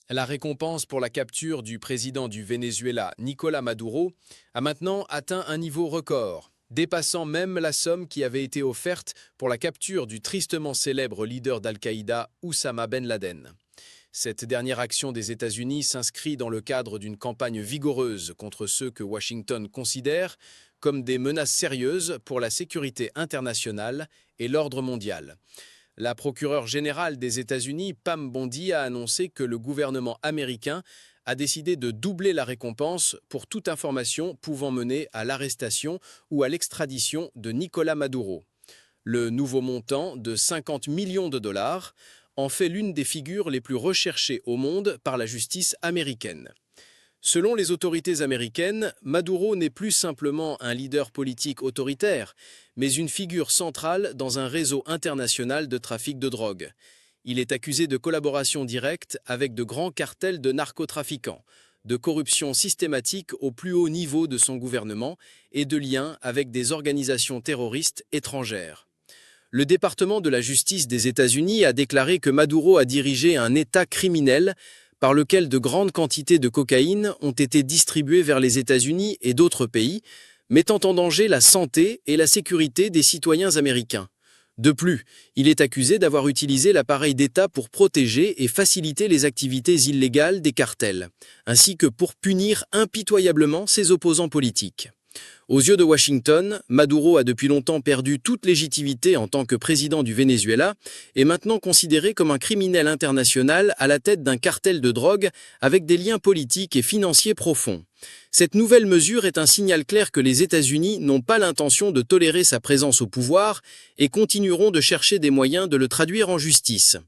La récompense pour la capture du président du Venezuela, Nicolás Maduro, a maintenant atteint un niveau record, dépassant même la somme qui avait été offerte pour la capture du tristement célèbre leader d'Al-Qaïda, Oussama Ben Laden. Cette dernière action des États-Unis s'inscrit dans le cadre d'une campagne vigoureuse contre ceux que Washington considère comme des menaces sérieuses pour la sécurité internationale et l'ordre mondial. La procureure générale des États-Unis, Pam Bondi, a annoncé que le gouvernement américain a décidé de doubler la récompense pour toute information pouvant mener à l'arrestation ou à l'extradition de Nicolás Maduro. Le nouveau montant de 50 millions de dollars en fait l'une des figures les plus recherchées au monde par la justice américaine. Selon les autorités américaines, Maduro n'est plus simplement un leader politique autoritaire, mais une figure centrale dans un réseau international de trafic de drogue. Il est accusé de collaboration directe avec de grands cartels de narcotrafiquants, de corruption systématique au plus haut niveau de son gouvernement et de liens avec des organisations terroristes étrangères. Le département de la justice des États-Unis a déclaré que Maduro a dirigé un État criminel par lequel de grandes quantités de cocaïne ont été distribuées vers les États-Unis et d'autres pays, mettant en danger la santé et la sécurité des citoyens américains. De plus, il est accusé d'avoir utilisé l'appareil d'État pour protéger et faciliter les activités illégales des cartels, ainsi que pour punir impitoyablement ses opposants politiques. Aux yeux de Washington, Maduro a depuis longtemps perdu toute légitimité en tant que président du Venezuela et est maintenant considéré comme un criminel international à la tête d'un cartel de drogue avec des liens politiques et financiers profonds. Cette nouvelle mesure est un signal clair que les États-Unis n'ont pas l'intention de tolérer sa présence au pouvoir et continueront de chercher des moyens de le traduire en justice.